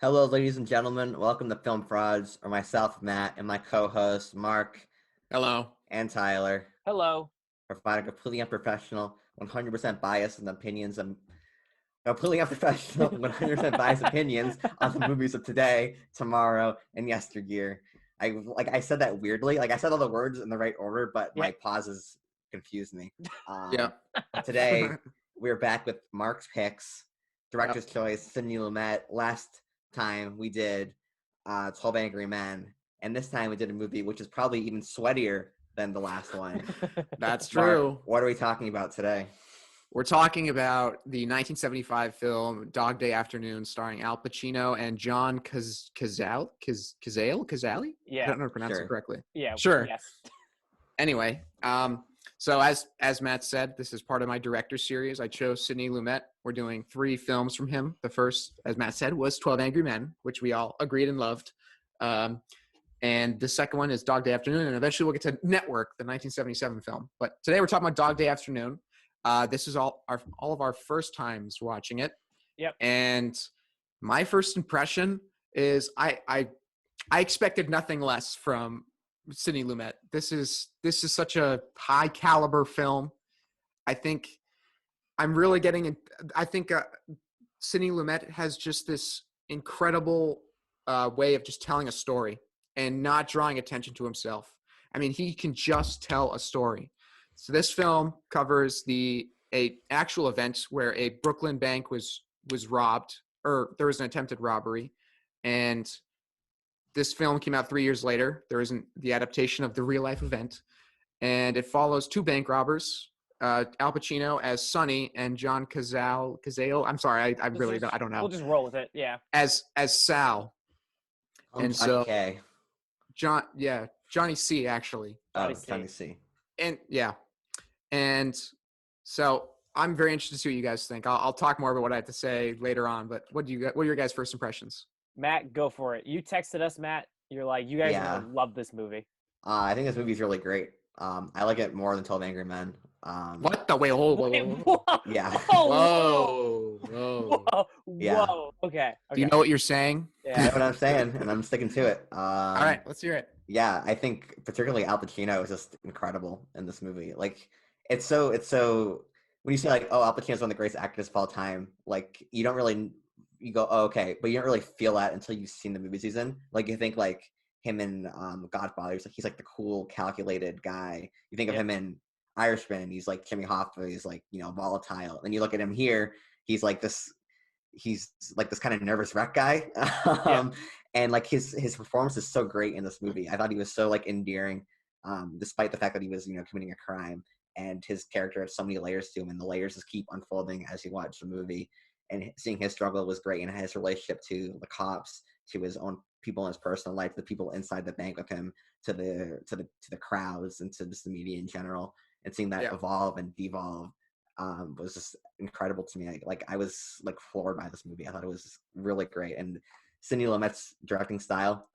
Hello, ladies and gentlemen. Welcome to Film Frauds, or myself, Matt, and my co-hosts, Mark Hello. and Tyler, Hello. provide completely unprofessional, 100% biased and opinions and completely unprofessional, 100% biased opinions on the movies of today, tomorrow, and yesteryear. I said that weirdly. Like I said all the words in the right order, but my pauses confused me. Yeah. But today we're back with Mark's picks, director's Yep. choice, Sidney Lumet. Last time we did 12 Angry Men, and this time we did a movie which is probably even sweatier than the last one. That's Mark, true. what are we talking about today? We're talking about the 1975 film Dog Day Afternoon, starring Al Pacino and John Cazale. Cazale? Yeah. I don't know how to pronounce Sure. it correctly. Yeah. Sure. Yes. Anyway, so as Matt said, this is part of my director series. I chose Sidney Lumet. We're doing 3 films from him. The first, as Matt said, was 12 Angry Men, which we all agreed and loved. And the second one is Dog Day Afternoon, and eventually we'll get to Network, the 1977 film. But today we're talking about Dog Day Afternoon. This is all of our first times watching it. Yep. And my first impression is I expected nothing less from Sidney Lumet. This is such a high caliber film. I think I'm really getting in. I think Sidney Lumet has just this incredible way of just telling a story and not drawing attention to himself. I mean, he can just tell a story. So this film covers a actual event where a Brooklyn bank was robbed, or there was an attempted robbery, and this film came out 3 years later. There isn't the adaptation of the real life event, and it follows 2 bank robbers, Al Pacino as Sonny and John Cazale. I'm sorry, I really don't know. We'll just roll with it. Yeah. As Sal. And so Johnny Johnny C actually. Johnny C. And yeah. And so I'm very interested to see what you guys think. I'll talk more about what I have to say later on, but what are your guys' first impressions? Matt, go for it. You texted us, Matt. You're like, you guys are gonna love this movie. I think this movie's really great. I like it more than 12 Angry Men. What the? Wait, whoa. Yeah. Whoa. Yeah. Whoa. Okay. Do you know what you're saying? I know what I'm saying, and I'm sticking to it. All right, let's hear it. Yeah, I think particularly Al Pacino is just incredible in this movie. Like, it's so when you say like, oh, Al Pacino's one of the greatest actors of all time, like you don't really you go, oh, okay, but you don't really feel that until you've seen the movies he's in. Like you think like him in Godfather, he's like the cool, calculated guy. You think of him in Irishman, he's like Jimmy Hoffa, he's like, volatile. And you look at him here, he's like this kind of nervous wreck guy. And like his performance is so great in this movie. I thought he was so like endearing, despite the fact that he was, committing a crime, and his character had so many layers to him, and the layers just keep unfolding as you watch the movie. And seeing his struggle was great, and his relationship to the cops, to his own people in his personal life, the people inside the bank with him, to the crowds, and to just the media in general, and seeing that evolve and devolve was just incredible to me. I was like floored by this movie. I thought it was really great. And Sidney Lumet's directing style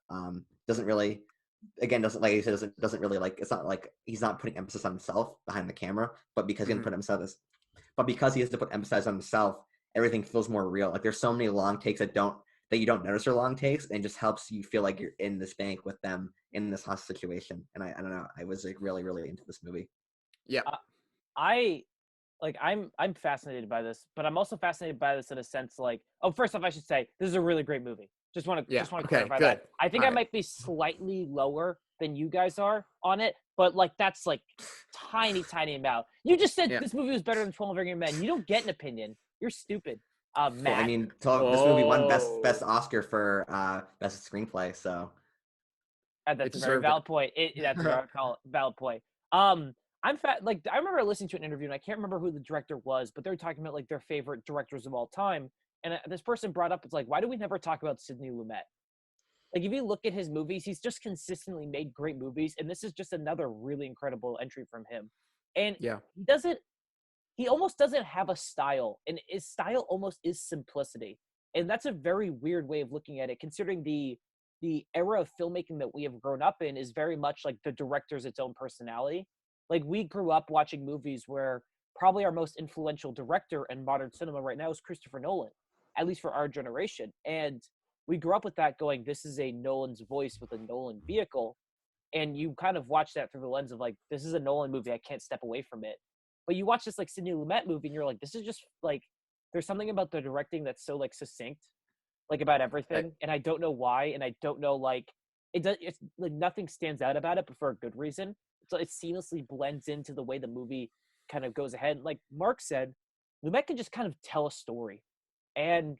doesn't really like, it's not like he's not putting emphasis on himself behind the camera, but because he has to put emphasis on himself, everything feels more real. Like there's so many long takes that you don't notice are long takes, and just helps you feel like you're in this bank with them in this hostage situation. And I don't know, I was like really, really into this movie. Yeah. I'm fascinated by this, but I'm also fascinated by this in a sense like, first off, I should say this is a really great movie. Just want to clarify that. I think I might be slightly lower than you guys are on it, but like that's like tiny amount. You just said this movie was better than 12 Angry Men. You don't get an opinion. You're stupid. Matt. Well, I mean, this movie won best Oscar for best screenplay, so that's a very valid point. That's a very valid point. I remember listening to an interview, and I can't remember who the director was, but they were talking about like their favorite directors of all time. And this person brought up, it's like, why do we never talk about Sidney Lumet? Like, if you look at his movies, he's just consistently made great movies, and this is just another really incredible entry from him. And he almost doesn't have a style, and his style almost is simplicity. And that's a very weird way of looking at it, considering the era of filmmaking that we have grown up in is very much like the director's its own personality. Like, we grew up watching movies where probably our most influential director in modern cinema right now is Christopher Nolan, at least for our generation. And we grew up with that going, this is a Nolan's voice with a Nolan vehicle. And you kind of watch that through the lens of like, this is a Nolan movie. I can't step away from it. But you watch this like Sidney Lumet movie and you're like, this is just like, there's something about the directing that's so like succinct, like about everything. And I don't know why. And I don't know, like, it's like nothing stands out about it, but for a good reason. So it seamlessly blends into the way the movie kind of goes ahead. Like Mark said, Lumet can just kind of tell a story. And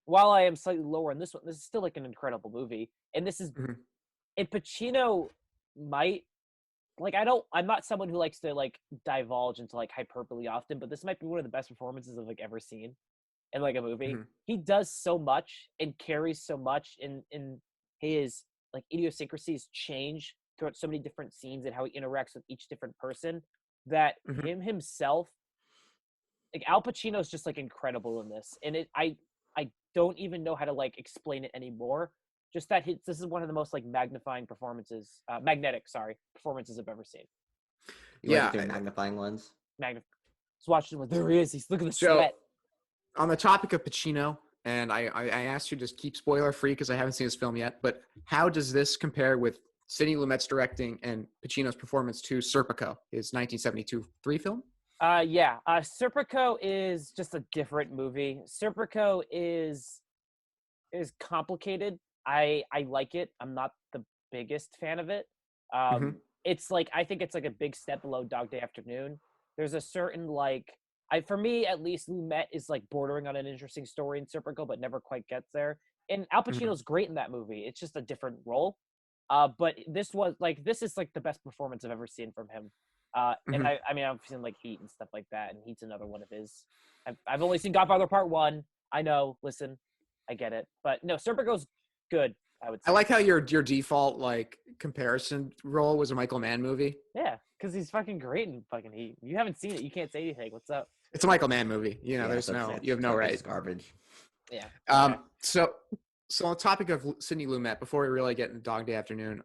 while I am slightly lower on this one, this is still like an incredible movie. And this is, and Pacino might, like, I'm not someone who likes to like divulge into like hyperbole often, but this might be one of the best performances I've like ever seen in like a movie. He does so much and carries so much in his like idiosyncrasies change throughout so many different scenes and how he interacts with each different person that him himself, like Al Pacino is just like incredible in this. And I don't even know how to like explain it anymore. Just that this is one of the most like magnetic performances I've ever seen. You like doing magnifying lens? Just watching him, there he is. He's looking at the sweat. On the topic of Pacino, and I asked you to just keep spoiler free because I haven't seen this film yet, but how does this compare with Sidney Lumet's directing and Pacino's performance to Serpico, his 1972 film? Serpico is just a different movie. Serpico is complicated. I like it. I'm not the biggest fan of it. It's like, I think it's like a big step below Dog Day Afternoon. There's a certain like, for me at least, Lumet is like bordering on an interesting story in Serpico, but never quite gets there. And Al Pacino's great in that movie. It's just a different role. But this is like the best performance I've ever seen from him. And I mean, I've seen like Heat and stuff like that, and Heat's another one of his. I've only seen Godfather Part 1. I know, listen, I get it. But no, Serpico's good, I would say. I like how your default like comparison role was a Michael Mann movie. Yeah, because he's fucking great in fucking Heat. You haven't seen it, you can't say anything. What's up? It's a Michael Mann movie. You know, you have no right. It's garbage. Yeah. So on the topic of Sidney Lumet, before we really get into Dog Day Afternoon,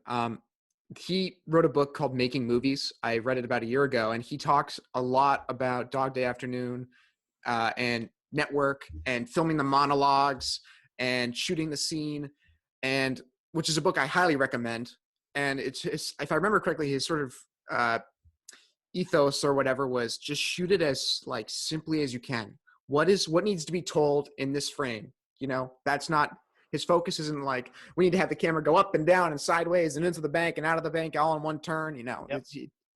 he wrote a book called Making Movies. I read it about a year ago, and he talks a lot about Dog Day Afternoon and network and filming the monologues and shooting the scene, and which is a book I highly recommend. And it's if I remember correctly, his sort of ethos or whatever was just shoot it as like simply as you can. What needs to be told in this frame? You know, that's not his focus. Isn't like we need to have the camera go up and down and sideways and into the bank and out of the bank all in one turn. You know,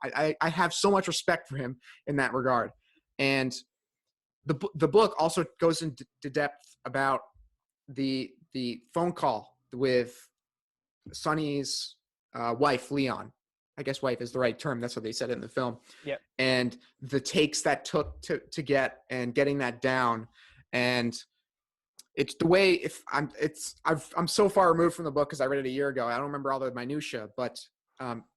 I have so much respect for him in that regard. And the book also goes into depth about the phone call with Sonny's wife, Leon. I guess wife is the right term. That's what they said in the film. Yeah. And the takes that took to get and getting that down. And it's the way I'm so far removed from the book because I read it a year ago. I don't remember all the minutia, but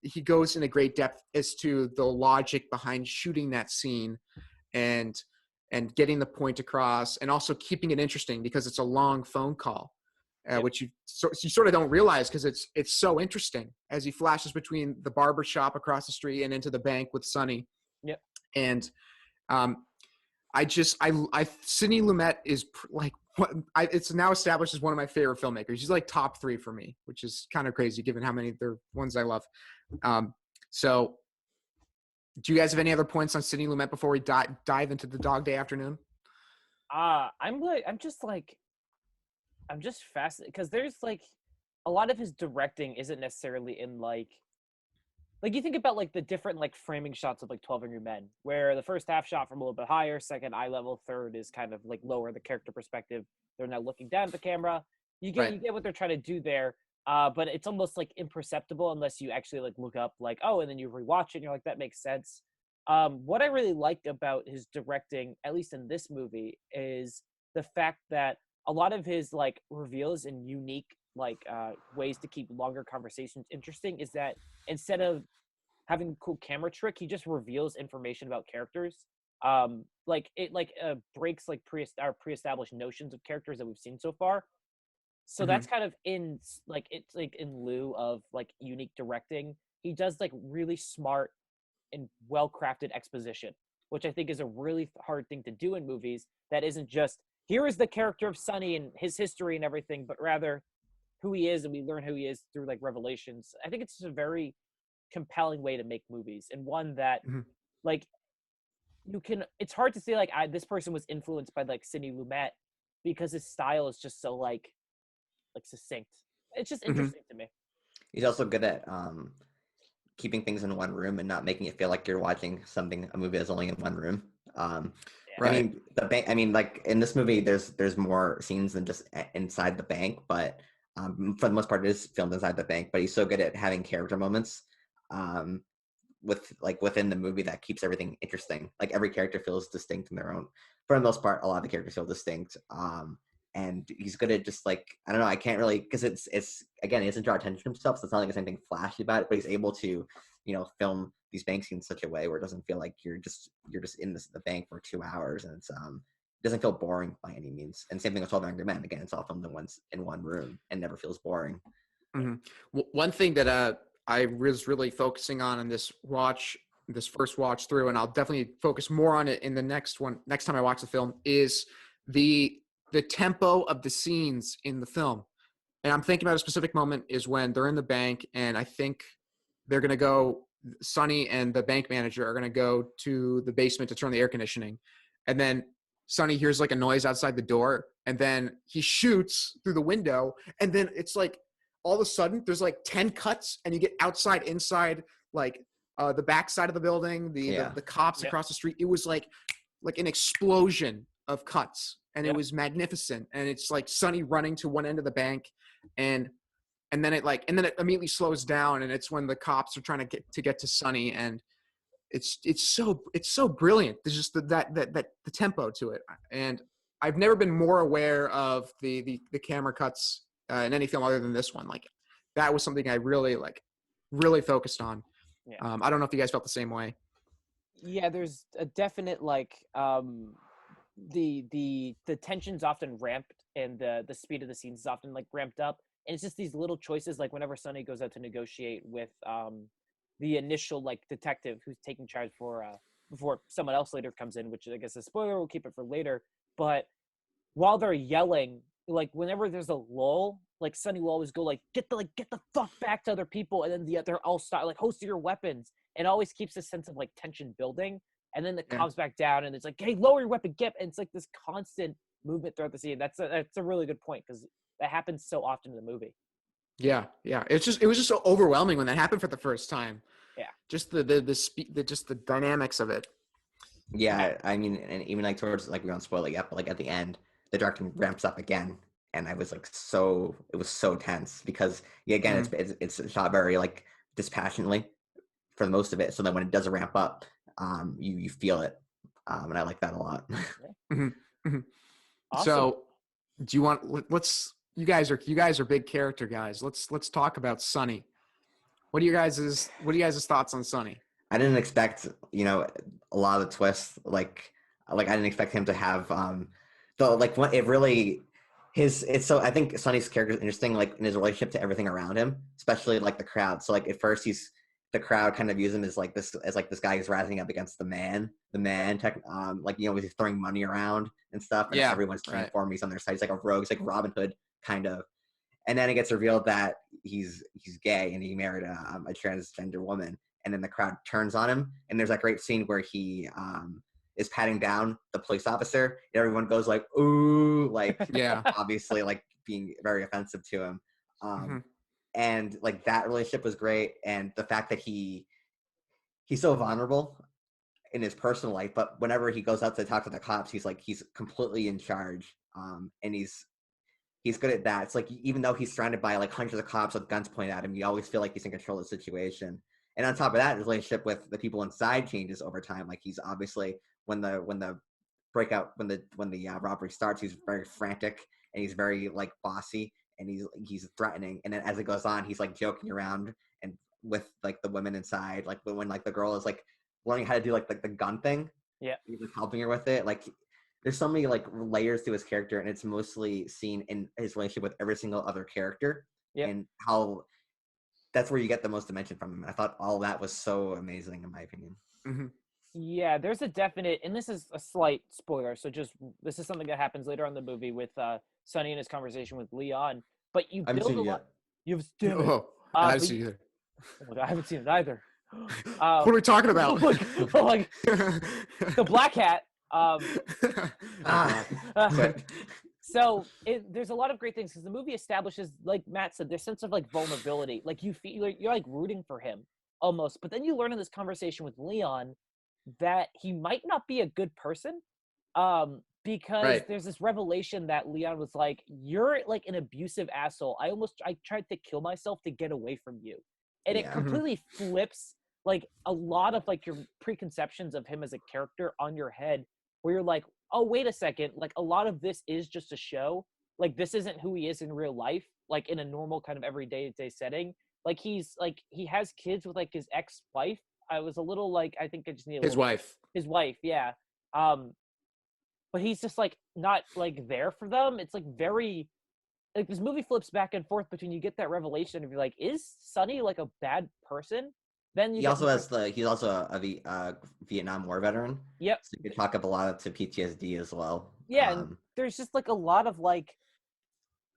he goes into great depth as to the logic behind shooting that scene and getting the point across and also keeping it interesting because it's a long phone call. Which you sort of don't realize because it's so interesting as he flashes between the barber shop across the street and into the bank with Sonny. Yep. And Sidney Lumet is it's now established as one of my favorite filmmakers. He's like top 3 for me, which is kind of crazy given how many they're ones I love. So do you guys have any other points on Sidney Lumet before we dive into the Dog Day Afternoon? I'm just fascinated because there's like a lot of his directing isn't necessarily in like you think about like the different like framing shots of like 12 Angry Men, where the first half shot from a little bit higher, second eye level, third is kind of like lower the character perspective. They're now looking down at the camera. You get what they're trying to do there, but it's almost like imperceptible unless you actually like look up like, oh, and then you rewatch it and you're like, that makes sense. What I really liked about his directing, at least in this movie, is the fact that a lot of his like reveals and unique like ways to keep longer conversations interesting is that instead of having a cool camera trick, he just reveals information about characters. Breaks like pre-established notions of characters that we've seen so far. So that's kind of it's like in lieu of like unique directing. He does like really smart and well-crafted exposition, which I think is a really hard thing to do in movies that isn't just here is the character of Sonny and his history and everything, but rather who he is, and we learn who he is through like revelations. I think it's just a very compelling way to make movies, and one that like you can. It's hard to say like this person was influenced by like Sidney Lumet because his style is just so like succinct. It's just interesting to me. He's also good at keeping things in one room and not making it feel like you're watching a movie that's only in one room. Right. I mean, the bank. I mean, like in this movie, there's more scenes than just inside the bank, but for the most part, it is filmed inside the bank. But he's so good at having character moments within the movie that keeps everything interesting. Like every character feels distinct in their own. For the most part, a lot of the characters feel distinct. And he's good at just like, I don't know, I can't really, because it's again, he doesn't draw attention to himself, so it's not like there's anything flashy about it, but he's able to, film these bank scenes in such a way where it doesn't feel like you're just in the bank for 2 hours, and it doesn't feel boring by any means. And same thing with 12 Angry Men. Again, it's all filmed in one room and never feels boring. One thing that I was really focusing on in this first watch through, and I'll definitely focus more on it in the next time I watch the film, is the tempo of the scenes in the film. And I'm thinking about a specific moment is when they're in the bank, and I think they're going to go, Sonny and the bank manager are going to go to the basement to turn the air conditioning. And then Sonny hears like a noise outside the door, and then he shoots through the window. And then it's like, all of a sudden there's like 10 cuts, and you get outside, inside, like the back side of the building, the cops across the street. It was like an explosion of cuts, and it was magnificent. And it's like Sonny running to one end of the bank, and then it immediately slows down, and it's when the cops are trying to get to Sonny, and it's so brilliant. There's just the tempo to it, and I've never been more aware of the camera cuts in any film other than this one. Like that was something I really focused on. I don't know if you guys felt the same way. Yeah, there's a definite the tension's often ramped, and the speed of the scenes is often like ramped up, and it's just these little choices, like whenever Sonny goes out to negotiate with the initial like detective who's taking charge before someone else later comes in, which I guess is a spoiler, we'll keep it for later. But while they're yelling, like whenever there's a lull, like Sonny will always go like get the fuck back to other people, and then they're all start like holster your weapons, and always keeps this sense of like tension building. And then it comes back down, and it's like, hey, lower your weapon, get. And it's like this constant movement throughout the scene. That's a really good point, because that happens so often in the movie. Yeah. It was just so overwhelming when that happened for the first time. Yeah. Just the speed, just the dynamics of it. Yeah, I mean, and even like towards like we don't spoil it yet, but like at the end, the directing ramps up again, and I was like it was so tense because again, it's shot very like dispassionately for most of it, so that when it does ramp up, you feel it, and I like that a lot. Awesome. So, do you want? You guys are big character guys. Let's talk about Sonny. What are you guys' thoughts on Sonny? I didn't expect a lot of the twists. Like I didn't expect him to have though like what it really it's so I think Sonny's character is interesting, like in his relationship to everything around him, especially like the crowd. So like at first the crowd kind of views him as this guy who's rising up against the man like he's throwing money around and stuff, and everyone's cheering for him. He's on their side. He's like a rogue. He's like Robin Hood kind of. And then it gets revealed that he's gay and he married a transgender woman. And then the crowd turns on him. And there's that great scene where he is patting down the police officer. And everyone goes like, ooh, like obviously like being very offensive to him. And like that relationship was great. And the fact that he's so vulnerable in his personal life, but whenever he goes out to talk to the cops, he's completely in charge. And he's good at that. It's like even though he's surrounded by like hundreds of cops with guns pointed at him, you always feel like he's in control of the situation. And on top of that, his relationship with the people inside changes over time. Like he's obviously when the robbery starts, he's very frantic and he's very like bossy and he's threatening. And then as it goes on, he's like joking around and with like the women inside, like when like the girl is like learning how to do like the gun thing. Yeah, he's like helping her with it. Like there's so many like layers to his character, and it's mostly seen in his relationship with every single other character, and how that's where you get the most dimension from him. And I thought all that was so amazing, in my opinion. Yeah, there's a definite, and this is a slight spoiler, so this is something that happens later on in the movie with Sonny and his conversation with Leon. But you I haven't build seen a it lot. yet. You've damn it. Oh, I haven't But seen either. I haven't seen it either. What are we talking about? Like the black hat. Ah, quit. So there's a lot of great things because the movie establishes, like Matt said, this sense of like vulnerability. Like you feel you're like rooting for him almost, but then you learn in this conversation with Leon that he might not be a good person, because Right. there's this revelation that Leon was like, "You're like an abusive asshole. I tried to kill myself to get away from you," and it Yeah. completely flips like a lot of like your preconceptions of him as a character on your head, where you're like, oh, wait a second, like a lot of this is just a show. Like this isn't who he is in real life, like in a normal kind of everyday day setting. Like he has kids with like his ex-wife. I was a little like, I think I just need a His little wife. his wife, yeah. But he's just like not like there for them. It's like very like this movie flips back and forth between you get that revelation of you're like, is Sonny like a bad person? Then you He get also has he's also a Vietnam War veteran. yep. So you could talk up a lot to PTSD as well. Yeah, and there's just like a lot of like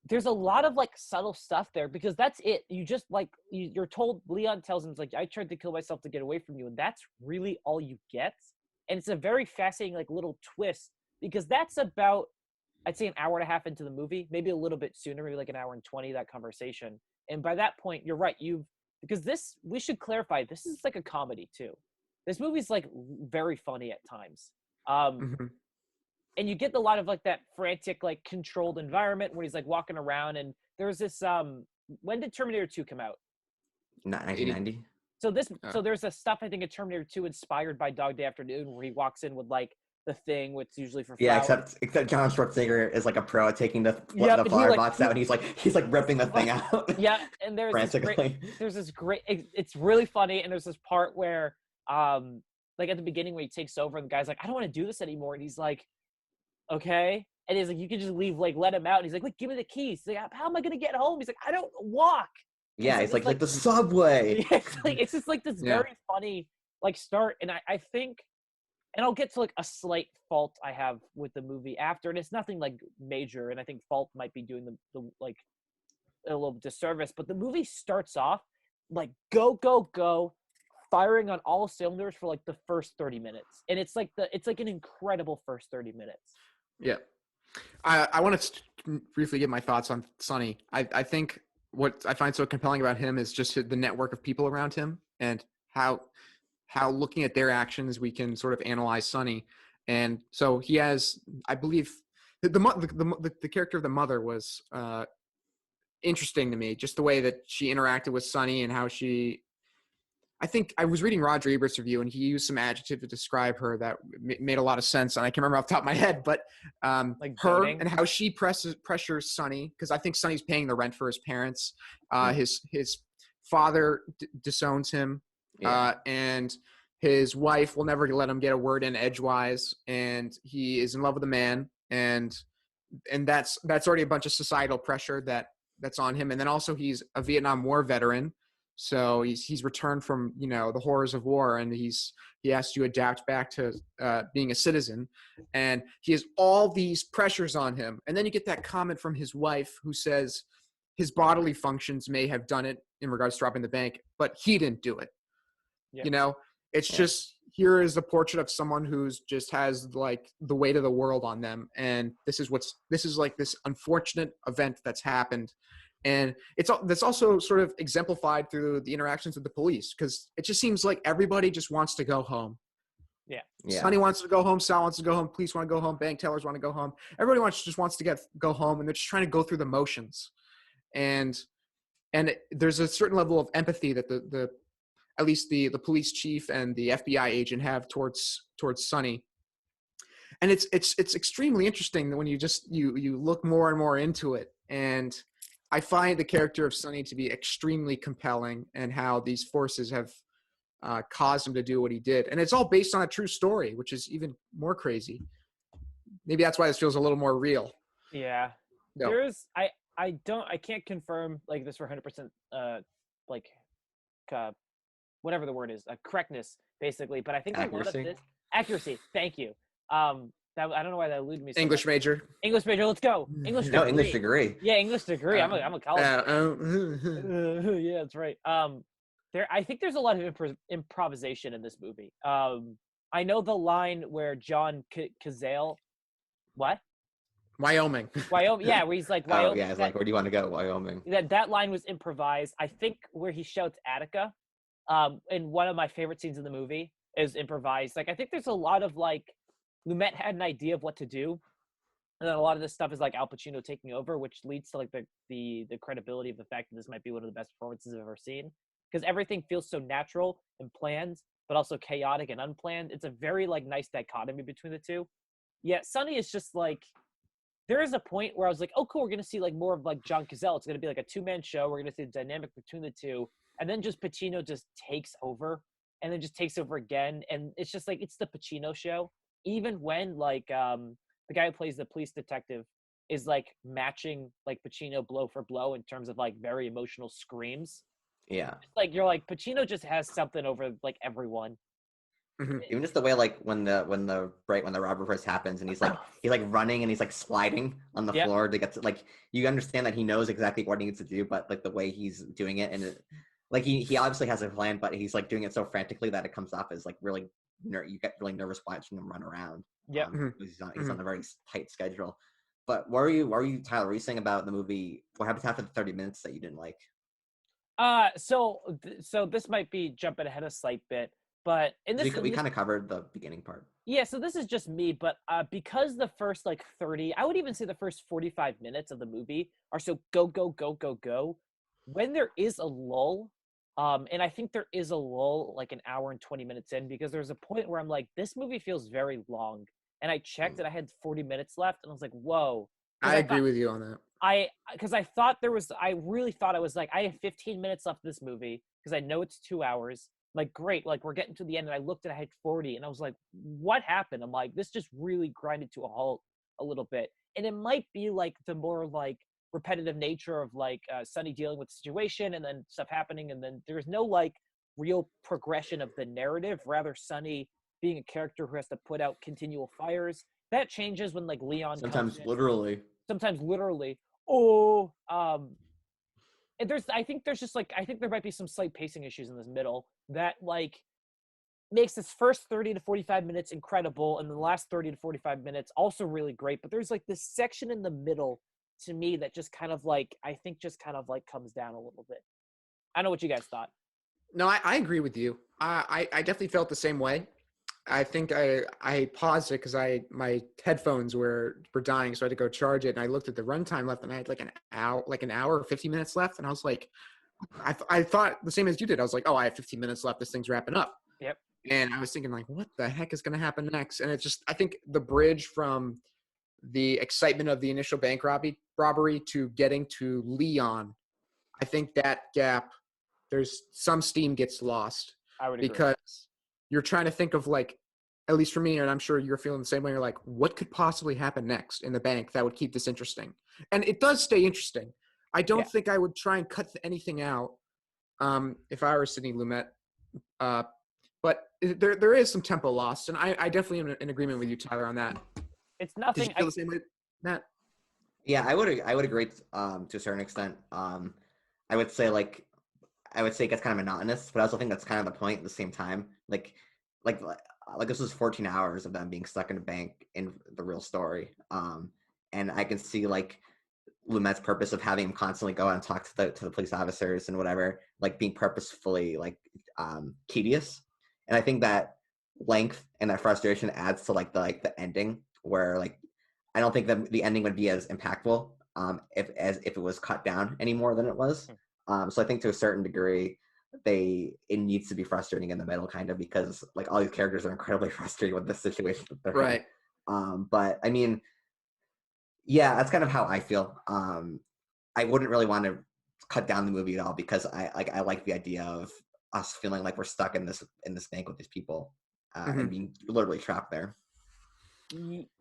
there's a lot of like subtle stuff there because that's it. You just like you're told Leon tells him like I tried to kill myself to get away from you, and that's really all you get. And it's a very fascinating like little twist because that's about I'd say an hour and a half into the movie, maybe a little bit sooner, maybe like an hour and 20 that conversation. And by that point, you're right. Because this we should clarify this is like a comedy too. This movie's like very funny at times. Mhm. And you get a lot of like that frantic like controlled environment when he's like walking around and there's this when did Terminator 2 come out? Not 1990. So there's a stuff I think in Terminator 2 inspired by Dog Day Afternoon where he walks in with like the thing which usually for Yeah, flowers. except John Schwarzenegger is like a pro at taking the Yep, the flower box out, and he's like ripping the thing out. Yeah, and frantically. It's really funny, and there's this part where like at the beginning where he takes over and the guy's like, I don't want to do this anymore, and he's like, okay, and he's like, you can just leave, like let him out, and he's like, wait, give me the keys. He's like, how am I gonna get home? He's like, I don't walk. Yeah, It's it's like the subway. it's just like this very funny like start, and I think, and I'll get to like a slight fault I have with the movie after, and it's nothing like major, and I think fault might be doing the like a little disservice, but the movie starts off like go, firing on all cylinders for like the first 30 minutes, and it's like an incredible first 30 minutes. Yeah. I want to briefly give my thoughts on Sonny. I think what I find so compelling about him is just the network of people around him and how looking at their actions we can sort of analyze Sonny. And so he has, I believe, the character of the mother was interesting to me, just the way that she interacted with Sonny and how I think I was reading Roger Ebert's review and he used some adjective to describe her that made a lot of sense. And I can't remember off the top of my head, but Like her dating? and how she pressures Sonny, because I think Sonny's paying the rent for his parents. His father disowns him, and his wife will never let him get a word in edgewise, and he is in love with a man, and that's already a bunch of societal pressure that's on him. And then also he's a Vietnam War veteran. So he's returned from, the horrors of war, and he has to adapt back to being a citizen, and he has all these pressures on him. And then you get that comment from his wife who says his bodily functions may have done it in regards to robbing the bank, but he didn't do it. Yeah. It's just, here is a portrait of someone who's just has like the weight of the world on them, and this is like this unfortunate event that's happened. And that's also sort of exemplified through the interactions with the police, because it just seems like everybody just wants to go home. Yeah. Sonny wants to go home. Sal wants to go home. Police want to go home. Bank tellers want to go home. Everybody just wants to go home, and they're just trying to go through the motions. And there's a certain level of empathy that the at least the police chief and the FBI agent have towards Sonny. And it's extremely interesting that when you look more and more into it. And I find the character of Sonny to be extremely compelling, and how these forces have caused him to do what he did. And it's all based on a true story, which is even more crazy. Maybe that's why this feels a little more real. Yeah. No. I can't confirm like this for 100% like whatever the word is, correctness basically, but I think Accuracy? a lot of this Accuracy. Thank you. I don't know why that eluded me. So English much. major. English major. Let's go. English degree. No, English degree. Yeah, English degree. I'm a college. Yeah, that's right. I think there's a lot of improvisation in this movie. I know the line where John Cazale, what? Wyoming. Wyoming. Yeah, where he's like Wyoming. Oh yeah, it's like, where do you want to go? Wyoming. That line was improvised. I think where he shouts Attica, in one of my favorite scenes in the movie is improvised. Like I think there's a lot of like Lumet had an idea of what to do, and then a lot of this stuff is like Al Pacino taking over, which leads to like the credibility of the fact that this might be one of the best performances I've ever seen, because everything feels so natural and planned, but also chaotic and unplanned. It's a very like nice dichotomy between the two. Yeah, Sonny is just like, there is a point where I was like, oh cool, we're gonna see like more of like John Cazale. It's gonna be like a 2-man show. We're gonna see the dynamic between the two, and then just Pacino just takes over, and then just takes over again, and it's just like it's the Pacino show. Even when like the guy who plays the police detective is like matching like Pacino blow for blow in terms of like very emotional screams. Yeah. It's like you're like Pacino just has something over like everyone. Even just the way like when the robbery first happens and he's like running and he's like sliding on the floor to get to, like, you understand that he knows exactly what he needs to do, but like the way he's doing it, and it, like he obviously has a plan, but he's like doing it so frantically that it comes off as like really you get really nervous watching him run around. Yeah. He's on a very tight schedule. But what were you Tyler? Were you saying about the movie? What happens after the 30 minutes that you didn't like? So this might be jumping ahead a slight bit, but We kind of covered the beginning part. Yeah, so this is just me, but because the first like 30, I would even say the first 45 minutes of the movie are so go go go go go. When there is a lull, and I think there is a lull like an hour and 20 minutes in, because there's a point where I'm like, this movie feels very long, and I checked and I had 40 minutes left, and I was like, whoa. I agree with you on that. I really thought I was like, I have 15 minutes left of this movie because I know it's 2 hours. Like, great, like we're getting to the end, and I looked and I had 40, and I was like, what happened? I'm like, this just really grinded to a halt a little bit. And it might be like the more like repetitive nature of like Sonny dealing with the situation and then stuff happening, and then there's no like real progression of the narrative, rather Sonny being a character who has to put out continual fires. That changes when like Leon sometimes literally. And I think there might be some slight pacing issues in this middle that like makes this first 30 to 45 minutes incredible, and the last 30 to 45 minutes also really great. But there's like this section in the middle to me that just kind of like, I think just kind of like comes down a little bit. I don't know what you guys thought. No, I agree with you. I definitely felt the same way. I think I paused it because my headphones were dying, so I had to go charge it. And I looked at the runtime left, and I had like an hour or 50 minutes left, and I was like, I thought the same as you did. I was like, oh, I have 15 minutes left. This thing's wrapping up. Yep. And I was thinking like, what the heck is going to happen next? And it's just, I think the bridge from the excitement of the initial bank robbery to getting to Leon, I think that gap, there's some steam gets lost. I would agree. Because you're trying to think of like, at least for me, and I'm sure you're feeling the same way, you're like, what could possibly happen next in the bank that would keep this interesting? And it does stay interesting. I don't think I would try and cut anything out if I were Sidney Lumet. But there is some tempo lost, and I definitely am in agreement with you, Tyler, on that. It's nothing. Did you feel the same way, Matt? Yeah, I would agree to a certain extent. I would say it gets kind of monotonous, but I also think that's kind of the point at the same time. Like this was 14 hours of them being stuck in a bank in the real story. And I can see like Lumet's purpose of having him constantly go out and talk to the police officers and whatever, like being purposefully like tedious. And I think that length and that frustration adds to like the ending, where like I don't think that the ending would be as impactful if it was cut down any more than it was. So I think to a certain degree, it needs to be frustrating in the middle, kind of, because like all these characters are incredibly frustrated with the situation that they're right in. But I mean, yeah, that's kind of how I feel. I wouldn't really want to cut down the movie at all, because I like the idea of us feeling like we're stuck in this bank with these people and being literally trapped there.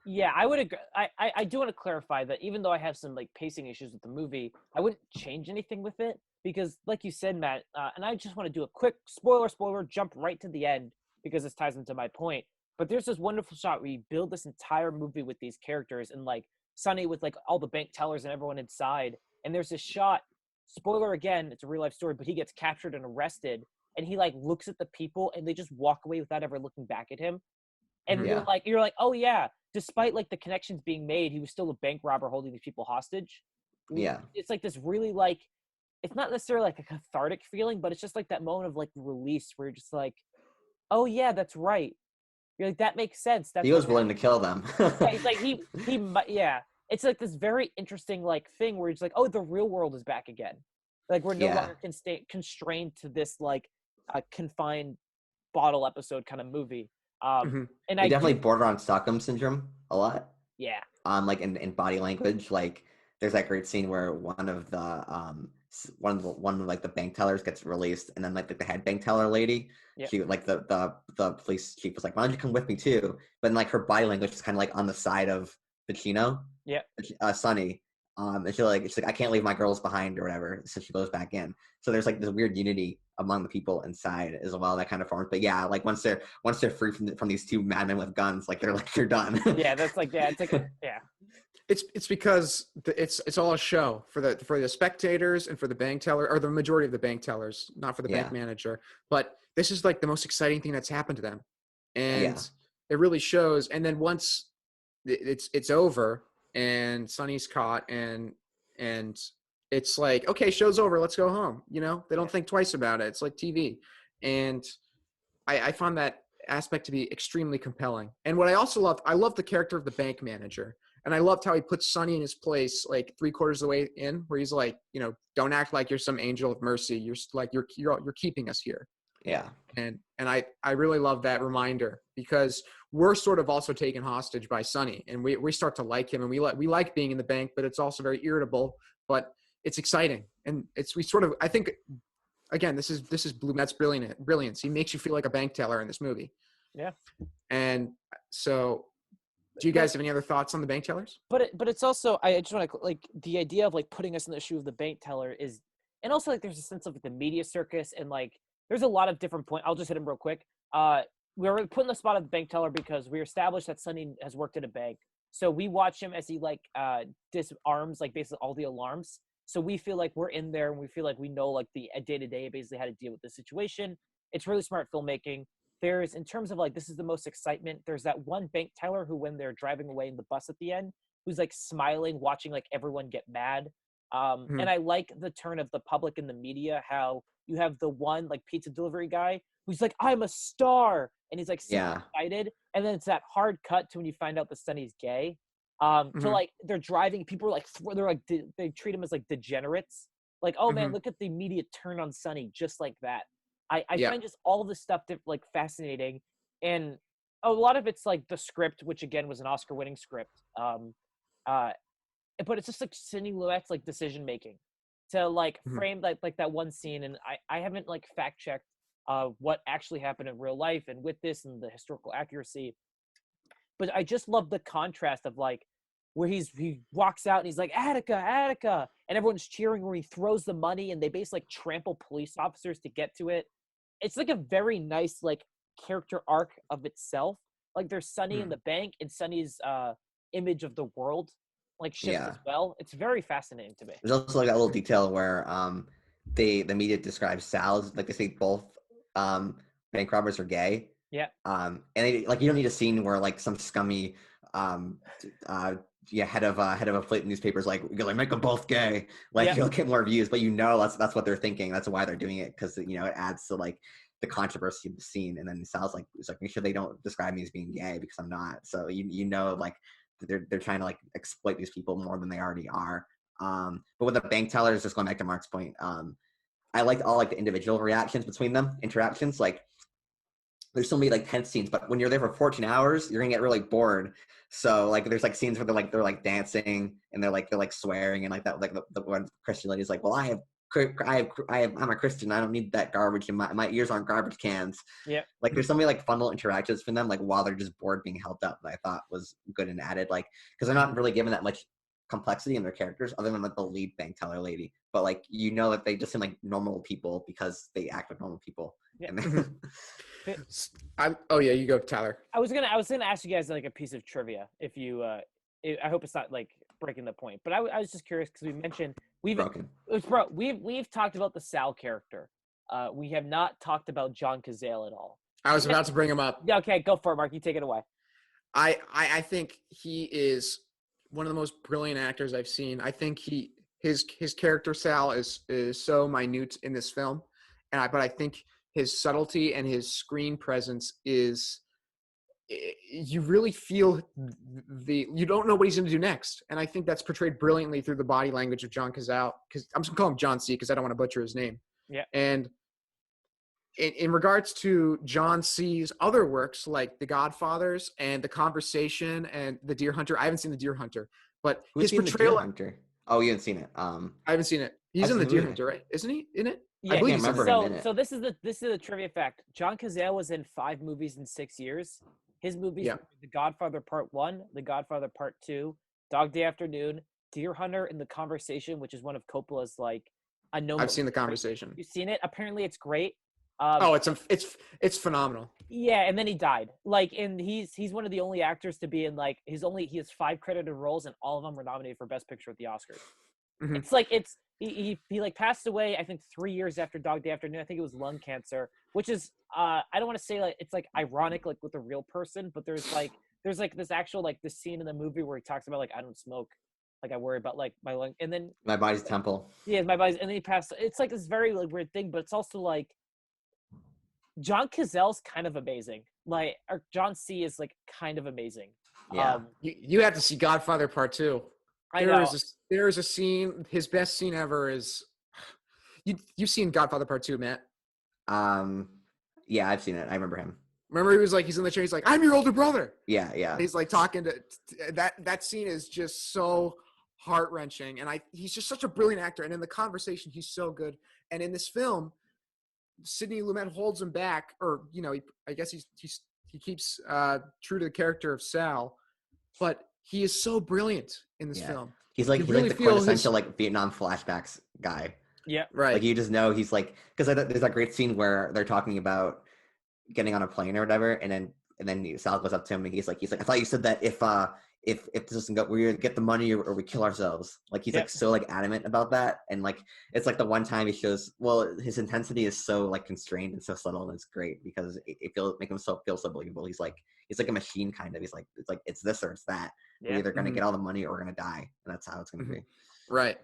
Yeah, I would agree. I do want to clarify that even though I have some like pacing issues with the movie, I wouldn't change anything with it, because like you said, Matt, and I just want to do a quick spoiler, jump right to the end, because this ties into my point. But there's this wonderful shot where you build this entire movie with these characters and like Sonny with like all the bank tellers and everyone inside. And there's this shot, spoiler again, it's a real life story, but he gets captured and arrested and he like looks at the people and they just walk away without ever looking back at him. And Yeah. you're like, oh yeah, despite like the connections being made, he was still a bank robber holding these people hostage. Yeah. It's like this really like, it's not necessarily like a cathartic feeling, but it's just like that moment of like release where you're just like, oh yeah, that's right. You're like, that makes sense. That's He was willing to kill them. yeah, he's like yeah. It's like this very interesting like thing where it's like, oh, the real world is back again. Like we're no longer constrained to this like confined bottle episode kind of movie. And I definitely border on Stockholm syndrome a lot. Yeah. Like in body language, like there's that great scene where one of like the bank tellers gets released, and then like the head bank teller lady, she like the police chief was like, "Why don't you come with me too?" But then, like her body language is kind of like on the side of Pacino, Sonny, and she's like, "I can't leave my girls behind" or whatever, so she goes back in. So there's like this weird unity among the people inside as well that kind of forms. But yeah, like once they're free from these two madmen with guns, like they're done. Yeah, that's like it's like yeah. It's because it's all a show for the spectators and for the bank teller, or the majority of the bank tellers, not for the bank manager. But this is like the most exciting thing that's happened to them, and it really shows. And then once it's over and Sonny's caught, and it's like, okay, show's over, let's go home. You know, they don't think twice about it. It's like TV, and I found that aspect to be extremely compelling. And what I also loved, I love the character of the bank manager. And I loved how he puts Sonny in his place, like 3/4 of the way in, where he's like, you know, don't act like you're some angel of mercy. You're like, you're keeping us here. Yeah. And I really love that reminder, because we're sort of also taken hostage by Sonny, and we start to like him, and we like being in the bank, but it's also very irritable, but it's exciting. And I think, again, this is Lumet's brilliance. He makes you feel like a bank teller in this movie. Yeah. And so, do you guys have any other thoughts on the bank tellers? But it's also, I just want to like the idea of like putting us in the shoe of the bank teller is, and also like there's a sense of like, the media circus, and like there's a lot of different points. I'll just hit them real quick. We were put in the spot of the bank teller because we established that Sonny has worked at a bank, so we watch him as he like disarms like basically all the alarms. So we feel like we're in there, and we feel like we know like the day-to-day basically how to deal with the situation. It's really smart filmmaking. There's, in terms of like, this is the most excitement, there's that one bank teller who, when they're driving away in the bus at the end, who's like smiling, watching like everyone get mad. And I like the turn of the public and the media, how you have the one like pizza delivery guy who's like, I'm a star, and he's like so excited. And then it's that hard cut to when you find out that Sonny's gay. To like, they're driving, people are like, they're like, they treat him as like degenerates. Like, oh man, look at the media turn on Sonny just like that. I find just all this stuff like fascinating, and a lot of it's like the script, which again was an Oscar-winning script. But it's just like Sidney Lumet's like decision making to like frame like that one scene, and I haven't like fact checked what actually happened in real life, and with this and the historical accuracy, but I just love the contrast of like where he walks out and he's like, Attica, and everyone's cheering, where he throws the money and they basically like trample police officers to get to it. It's like a very nice like character arc of itself. Like there's Sonny in the bank, and Sonny's image of the world like shifts as well. It's very fascinating to me. There's also like that little detail where the media describes Sal as, like, they say both bank robbers are gay. Yeah. And they, like, you don't need a scene where like some scummy head of a fleet newspapers like, you're like, make them both gay, like you'll get more views, but you know that's what they're thinking, that's why they're doing it, because you know it adds to like the controversy of the scene. And then it sounds like it's like, make sure they don't describe me as being gay, because I'm not. So you know like they're trying to like exploit these people more than they already are. But with the bank tellers, just going back to Mark's point, I liked all like the individual reactions between them, interactions. Like there's so many like tense scenes, but when you're there for 14 hours, you're gonna get really bored. So like there's like scenes where they're like dancing, and they're like swearing, and like that, like the one Christian lady's like, well, I'm a Christian, I don't need that garbage, and my ears aren't garbage cans. Yeah. Like there's so many like fun little interactions from them, like while they're just bored being held up, that I thought was good and added, like, because they're not really given that much complexity in their characters other than like the lead bank teller lady, but like, you know, that they just seem like normal people because they act like normal people. Yeah. Oh yeah, you go, Tyler. I was gonna ask you guys like a piece of trivia. If you, I hope it's not like breaking the point, but I was just curious because we mentioned Broken. we've talked about the Sal character. We have not talked about John Cazale at all. I was about to bring him up. Yeah, okay, go for it, Mark. You take it away. I think he is one of the most brilliant actors I've seen. I think his character Sal is so minute in this film, but I think his subtlety and his screen presence is, you really feel you don't know what he's going to do next, and I think that's portrayed brilliantly through the body language of John Cazale. Because I'm just gonna call him John C. because I don't want to butcher his name. Yeah. And in regards to John C.'s other works like The Godfathers and The Conversation and The Deer Hunter, I haven't seen The Deer Hunter, but Who's his portrayal. The Deer Hunter? Oh, you haven't seen it. I haven't seen it. He's in The Deer Hunter, right? Isn't he in it? Yeah, I believe remember him in it. So this is the trivia fact. John Cazale was in 5 movies in 6 years. His movies were The Godfather Part 1, The Godfather Part 2, Dog Day Afternoon, Deer Hunter, and The Conversation, which is one of Coppola's like unknown. I've seen The Conversation. You've seen it? Apparently, it's great. It's phenomenal. Yeah, and then he died. Like, and he's one of the only actors to be in like he has 5 credited roles, and all of them were nominated for Best Picture at the Oscars. Mm-hmm. It's like he like passed away I think 3 years after Dog Day Afternoon. I think it was lung cancer, which is I don't want to say like it's like ironic like with a real person, but there's this actual like this scene in the movie where he talks about like I don't smoke, like I worry about like my lung, and then my body's temple. Yeah, my body's, and then he passed. It's like this very like weird thing, but it's also like John Cazale's kind of amazing. Like or John C is like kind of amazing. Yeah, you have to see Godfather Part 2. There is a scene. His best scene ever is. You've seen Godfather Part 2, Matt? Yeah, I've seen it. I remember him. Remember, he's in the chair. He's like, "I'm your older brother." Yeah. And he's like talking to that scene is just so heart wrenching, and he's just such a brilliant actor. And in The Conversation, he's so good. And in this film, Sidney Lumet holds him back, or I guess he keeps true to the character of Sal, but he is so brilliant in this film. He's like the quintessential like Vietnam flashbacks guy. Yeah, right. Like you just know he's like, because there's that great scene where they're talking about getting on a plane or whatever, and then Sal goes up to him and he's like, I thought you said that if this doesn't go, we're gonna get the money or we kill ourselves. Like he's like so like adamant about that, and like it's like the one time he shows, well, his intensity is so like constrained and so subtle, and it's great because it make him feel so believable. He's like a machine kind of. He's like it's this or it's that. Yeah. We're either gonna get all the money or we're gonna die, and that's how it's gonna be. Right.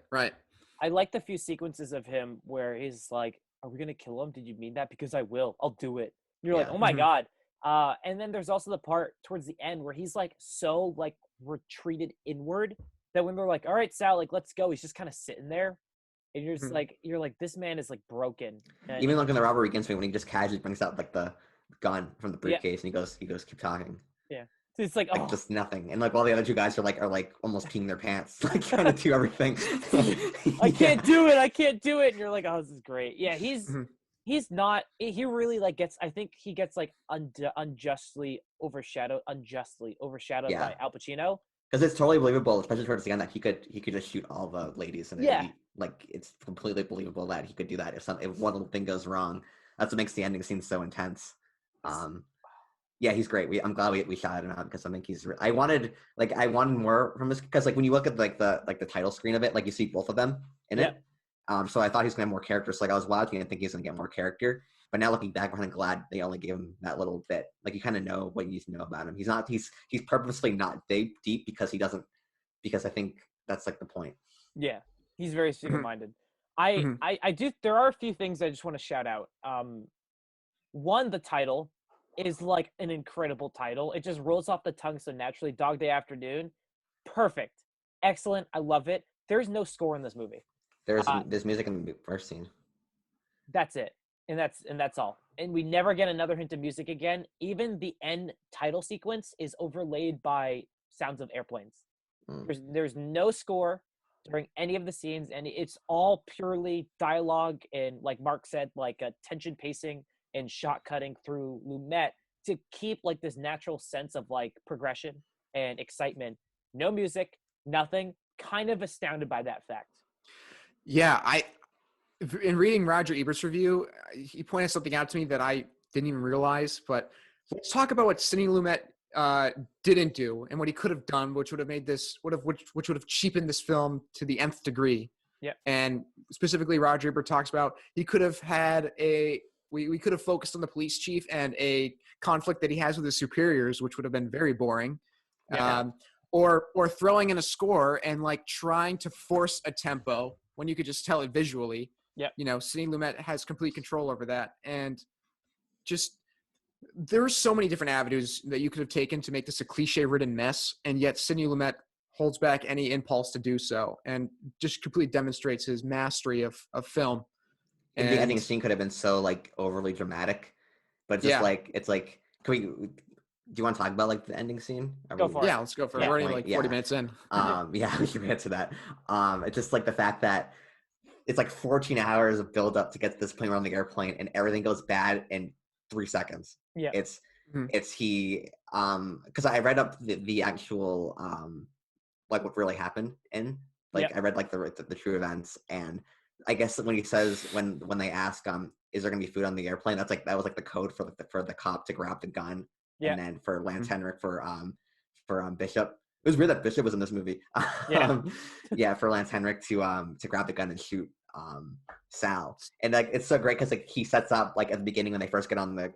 I like the few sequences of him where he's like, "Are we gonna kill him? Did you mean that? Because I will. I'll do it." And you're like, "Oh my god!" And then there's also the part towards the end where he's like so like retreated inward that when they're like, "All right, Sal, like let's go," he's just kind of sitting there, and you're just like, this man is like broken. And even like in the robbery against me when he just casually brings out like the gun from the briefcase and he goes, "Keep talking." Yeah. So it's like just nothing, and like all the other 2 guys are like almost peeing their pants, like trying to do everything. I can't do it, and you're like, oh, this is great. Yeah, he's not. He really like gets. I think he gets like unjustly overshadowed by Al Pacino. Because it's totally believable, especially towards the end, that he could just shoot all the ladies, and like it's completely believable that he could do that if one little thing goes wrong. That's what makes the ending scene so intense. Yeah, he's great. I'm glad we shouted him out because I think I wanted more from this, because like when you look at like the title screen of it, like you see both of them in it. So I thought he was gonna have more character. So like I was watching and I think he's gonna get more character. But now looking back, I'm kind of glad they only gave him that little bit. Like you kind of know what you need to know about him. He's purposely not deep because I think that's like the point. Yeah, he's very single-minded. I do. There are a few things I just want to shout out. One, the title is like an incredible title. It just rolls off the tongue so naturally. Dog Day Afternoon, perfect, excellent. I love it. There's no score in this movie. There's music in the first scene. That's it, and that's all. And we never get another hint of music again. Even the end title sequence is overlaid by sounds of airplanes. There's no score during any of the scenes, and it's all purely dialogue and, like Mark said, like a tension pacing and shot cutting through Lumet to keep like this natural sense of like progression and excitement. No music, nothing. Kind of astounded by that fact. Yeah, in reading Roger Ebert's review, he pointed something out to me that I didn't even realize. But let's talk about what Sidney Lumet didn't do and what he could have done, which would have made this which would have cheapened this film to the nth degree. Yeah. And specifically, Roger Ebert talks about he could have had we could have focused on the police chief and a conflict that he has with his superiors, which would have been very boring. Yeah. Or throwing in a score and like trying to force a tempo when you could just tell it visually. Yeah. Sidney Lumet has complete control over that. And just there's so many different avenues that you could have taken to make this a cliche-ridden mess, and yet Sidney Lumet holds back any impulse to do so and just completely demonstrates his mastery of film. And the ending scene could have been so like overly dramatic, but it's just it's like, do you want to talk about like the ending scene? Go for it. Yeah, let's go for it. We're already like 40 minutes in. Yeah, we can get to that. It's just like the fact that it's like 14 hours of build up to get to this plane around the airplane, and everything goes bad in 3 seconds. Yeah. It's he because I read up the actual like what really happened in I read like the true events, and I guess when he says when they ask is there gonna be food on the airplane, that was like the code for the cop to grab the gun. Yeah. And then for Lance Henrik for Bishop, it was weird that Bishop was in this movie. For Lance Henrik to grab the gun and shoot Sal, and like it's so great because like he sets up like at the beginning when they first get in the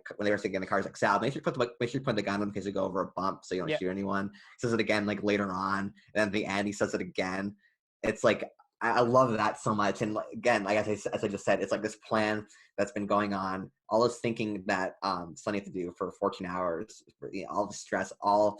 car, he's like, Sal, make sure you put the gun in case you go over a bump so you don't shoot anyone. He says it again like later on, and then at the end he says it again. It's like I love that so much, and again, like as I just said, it's like this plan that's been going on, all this thinking that Sonny had to do for 14 hours, all the stress, all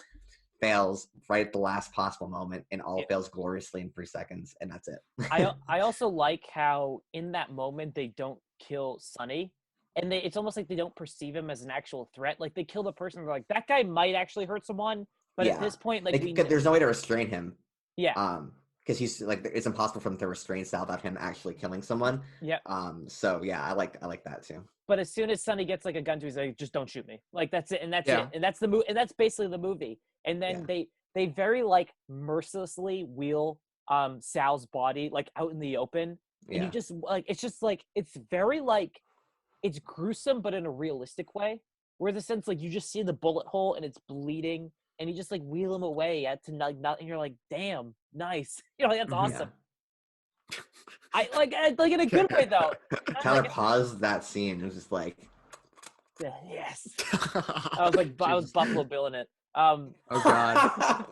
fails right at the last possible moment, and all fails gloriously in 3 seconds, and that's it. I also like how in that moment they don't kill Sonny, and it's almost like they don't perceive him as an actual threat. Like they kill the person, they're like, that guy might actually hurt someone, but at this point, there's no way to restrain him. Yeah. Because he's like, it's impossible for him to restrain Sal without him actually killing someone. Yeah. So yeah, I like that too. But as soon as Sonny gets like a gun to, he's like, just don't shoot me. Like that's it, and that's it, and that's the movie, and that's basically the movie. And then they very like mercilessly wheel Sal's body like out in the open, and you just like it's very like it's gruesome, but in a realistic way. Where the sense like you just see the bullet hole and it's bleeding, and you just like wheel him away to not, and you're like, damn, nice. That's awesome. Yeah. I like in a good way though. Tyler paused that scene. It was just like, yes. I was Buffalo Bill in it. Oh God.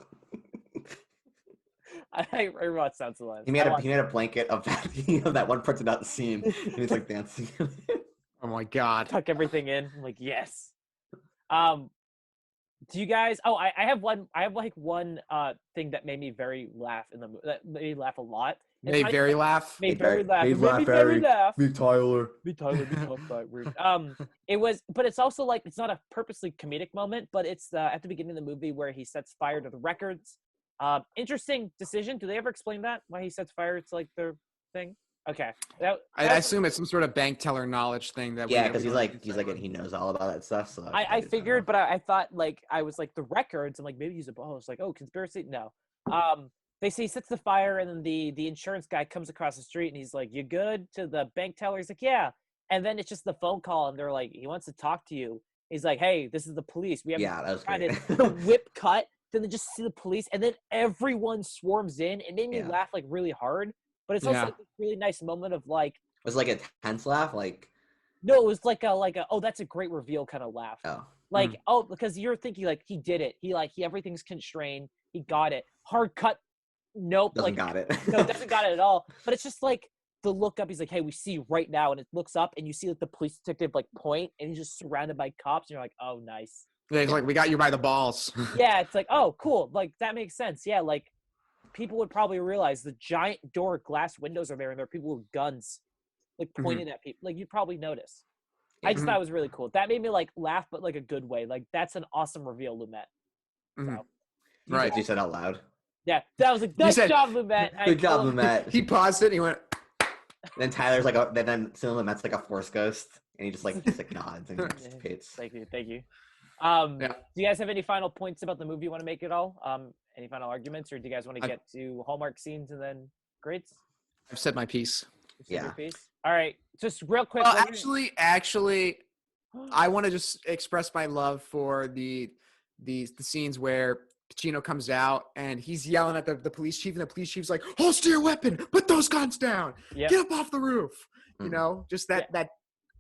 I wrote Sounds Alive. He made a blanket of that that one printed out scene. And he's like dancing. Oh my God. Tuck everything in. I'm like, yes. Do you guys? Oh, I have one. I have like one thing that made me very laugh that made me laugh a lot. Made very laugh. Made very laugh. Made me very laugh. Me Tyler. Me Tyler. Me Tyler. It was, but it's also like it's not a purposely comedic moment, but it's at the beginning of the movie where he sets fire to the records. Interesting decision. Do they ever explain that? Why he sets fire to like their thing? Okay. I assume it's some sort of bank teller knowledge thing that. Yeah, because he's like he knows all about that stuff. So I figured, but I thought like I was like the records. I'm like maybe he's a boss. Like conspiracy. No. They say he sets the fire, and then the insurance guy comes across the street, and he's like, "You good?" To the bank teller. He's like, "Yeah." And then it's just the phone call, and they're like, "He wants to talk to you." He's like, "Hey, this is the police. We have that was great. The whip cut." Then they just see the police, and then everyone swarms in. It made me laugh like really hard, but it's also like a really nice moment of like. It was like a tense laugh, like. No, it was like a oh, that's a great reveal kind of laugh. Oh. Like because you're thinking like he did it. He everything's constrained. He got it. Hard cut. Nope. Doesn't got it. No, doesn't got it at all. But it's just like the look up. He's like, "Hey, we see you right now," and it looks up, and you see like the police detective like point, and he's just surrounded by cops, and you're like, "Oh, nice." Yeah, he's like, "We got you by the balls." Yeah, it's like, "Oh, cool." Like that makes sense. Yeah, like people would probably realize the giant door glass windows are there, and there are people with guns, like pointed at people. Like you'd probably notice. I just thought it was really cool. That made me like laugh, but like a good way. Like that's an awesome reveal, Lumet. So, right, you said out loud. Yeah, that was like, nice job, Lumet. Good job, Lumet. He paused it and he went. Then Tyler's like, then soon Lumet's like a force ghost, and he just like nods and participates. Thank you. Do you guys have any final points about the movie you want to make at all? Any final arguments, or do you guys want to get to Hallmark scenes and then grades? I've said my piece. Yeah. All right, just real quick. Well, actually, I want to just express my love for the scenes where Pacino comes out and he's yelling at the police chief, and the police chief's like, "Holster your weapon, put those guns down, Yep. get up off the roof." You Mhm. know, just that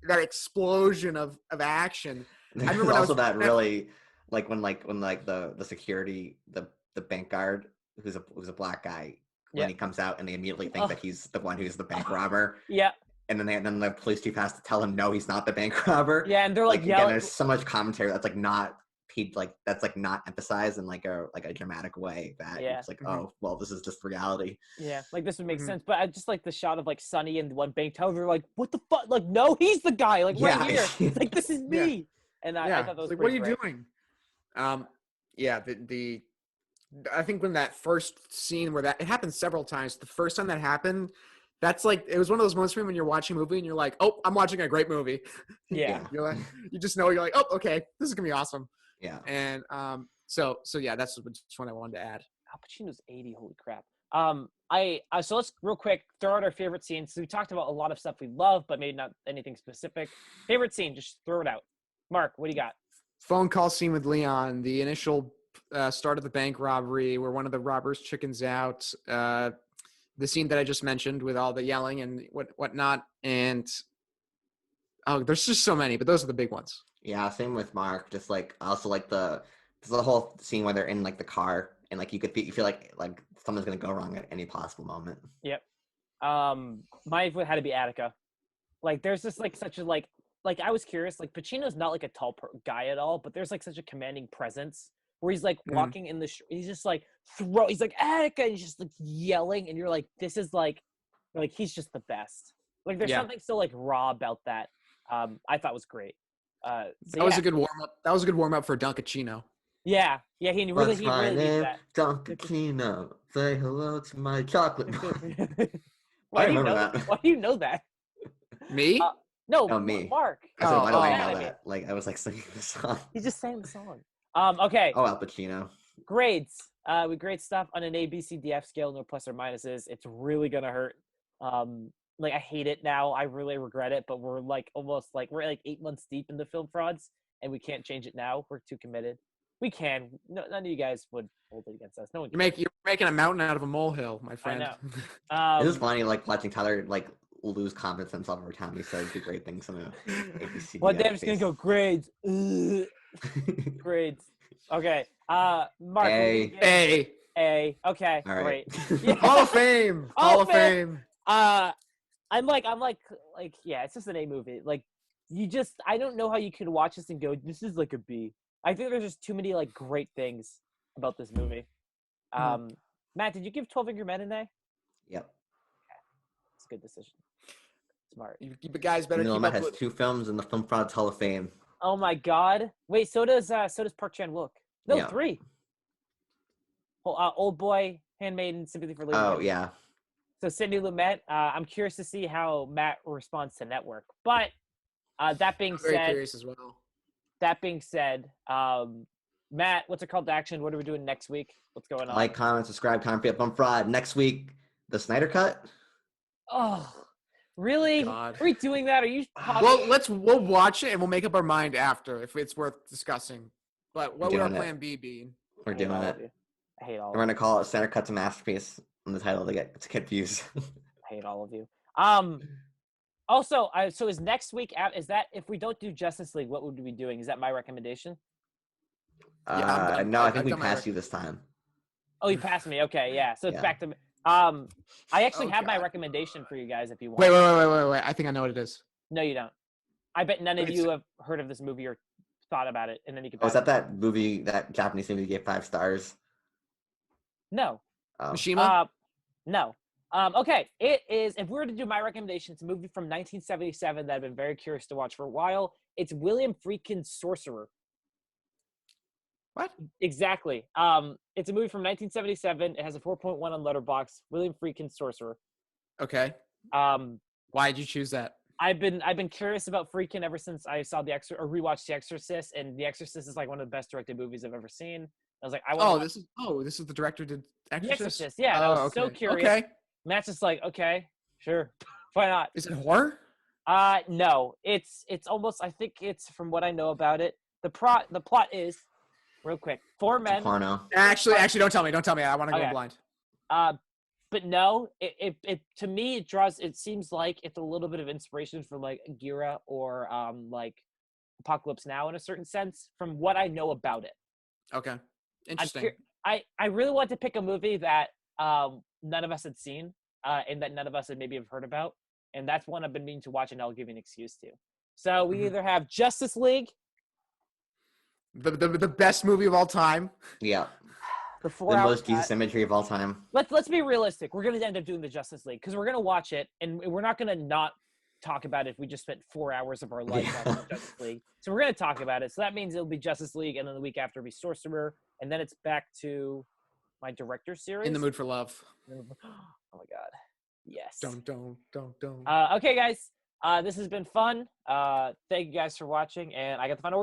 explosion of action. I remember There's also that really like when the security the bank guard who's a black guy when he comes out and they immediately think that he's the one who's the bank robber. Yeah. And then the police chief has to tell him no, he's not the bank robber. Yeah, and they're like again, yelling. there's so much commentary that's like not not emphasized in like a dramatic way that it's like, oh well, this is just reality. Yeah, like this would make sense, but I just like the shot of like Sonny and one bank teller. They're like, "What the fuck?" Like, no, he's the guy. Like right here, it's like this is me. And I thought that was like, pretty what are you great. doing? I think when that first scene where it happened several times, the first time that happened, that's like, it was one of those moments for me when you're watching a movie and you're like, oh, I'm watching a great movie. Yeah. You're like, you just know, you're like, oh, okay, this is gonna be awesome. Yeah. And so yeah, that's just what I wanted to add. Al Pacino's 80. Holy crap. So let's real quick throw out our favorite scenes. So we talked about a lot of stuff we love, but maybe not anything specific. Favorite scene, just throw it out. Mark, what do you got? Phone call scene with Leon, the initial start of the bank robbery where one of the robbers chickens out, the scene that I just mentioned with all the yelling and whatnot, and there's just so many, but those are the big ones. Yeah, same with Mark. Just like I also like the whole scene where they're in like the car and like you feel like something's gonna go wrong at any possible moment. Yep. Mine had to be Attica. Like there's just like such a like I was curious, like Pacino's not like a tall guy at all, but there's like such a commanding presence where he's like walking in the he's just like he's like Attica, and he's just like yelling, and you're like, this is like he's just the best. Like there's something so like raw about that. I thought was great. That was a good warm up. That was a good warm up for Dunkachino. Yeah, he really needs that. Dunkachino, say hello to my chocolate. Why do you know that? Me? No, me. Mark. I said, why do I know that? Like I was like singing the song. He just sang the song. Okay. Oh, Al Pacino. Grades. We grade stuff on an A, B, C, D, F scale, no plus or minuses. It's really gonna hurt. Like I hate it now. I really regret it, but we're like almost like we're like 8 months deep into Film Frauds, and we can't change it now. We're too committed. We can. No, none of you guys would hold it against us. No one. You're making a mountain out of a molehill, my friend. I know. It is funny, like watching Tyler like lose confidence in himself every time he says the great things on the ABC. Well, they're just gonna go grades. Grades. Okay. Mark. A. Okay. All right. Great. Yeah. Hall of Fame. Hall of Fame. I'm like, yeah, it's just an A movie. Like, I don't know how you could watch this and go, this is like a B. I think there's just too many like great things about this movie. Matt, did you give 12 Angry Men an A? Yep. Okay. It's a good decision. Smart. You guys better keep Lumet up has with... 2 films in the Film Frauds Hall of Fame. Oh my God! Wait, so does Park Chan-wook. No, 3. Old Boy, Handmaiden, Sympathy for Lady. Oh yeah. So Sidney Lumet. I'm curious to see how Matt responds to Network. But that being said, very curious as well. That being said, Matt, what's it called to action? What are we doing next week? What's going on? Like, comment, subscribe, comment, Film Fraud. Next week, the Snyder Cut. Oh, really? God. Are we doing that? Are you? Well, we'll watch it and we'll make up our mind after if it's worth discussing. But what would our plan B be? We're doing it. I hate all. We're gonna call it Snyder Cut's a masterpiece on the title to get views. I hate all of you. Also, so is next week out? Is that if we don't do Justice League, what would we be doing? Is that my recommendation? No, I think we passed you this time. Oh, you passed me. Okay, yeah. So it's back to me. I actually have my recommendation for you guys if you want. Wait. I think I know what it is. No, you don't. I bet none of you have heard of this movie or thought about it, and then you can. Oh, is that movie, that Japanese movie you gave 5 stars? No. Mishima? No. Okay, it is. If we were to do my recommendation, it's a movie from 1977 that I've been very curious to watch for a while. It's William Friedkin's Sorcerer. What? Exactly. It's a movie from 1977. It has a 4.1 on Letterboxd. William Friedkin's Sorcerer. Okay. Why did you choose that? I've been curious about Friedkin ever since I saw rewatched The Exorcist, and The Exorcist is like one of the best directed movies I've ever seen. I was like, this is the director who did Exorcist? The Exorcist, yeah. I was so curious. Okay. Matt's just like, okay, sure. Why not? Is it horror? No. It's almost. I think it's from what I know about it. The plot is real quick. Four It's a men. porno. Actually, don't tell me. Don't tell me. I want to go Okay. blind. But no. It to me it draws. It seems like it's a little bit of inspiration from like Gira or like Apocalypse Now in a certain sense. From what I know about it. Okay. Interesting. I really want to pick a movie that none of us had seen and that none of us had maybe have heard about, and that's one I've been meaning to watch, and I'll give you an excuse to. So we either have Justice League, The best movie of all time. Yeah. the The most Jesus imagery of all time. Let's be realistic. We're gonna end up doing the Justice League because we're gonna watch it, and we're not gonna not talk about it if we just spent 4 hours of our life watching Justice League. So we're gonna talk about it. So that means it'll be Justice League, and then the week after it'll be Sorcerer, and then it's back to my director series. In the Mood for Love. Oh my god. Yes. Don't. Okay, guys. This has been fun. Thank you guys for watching, and I got to find a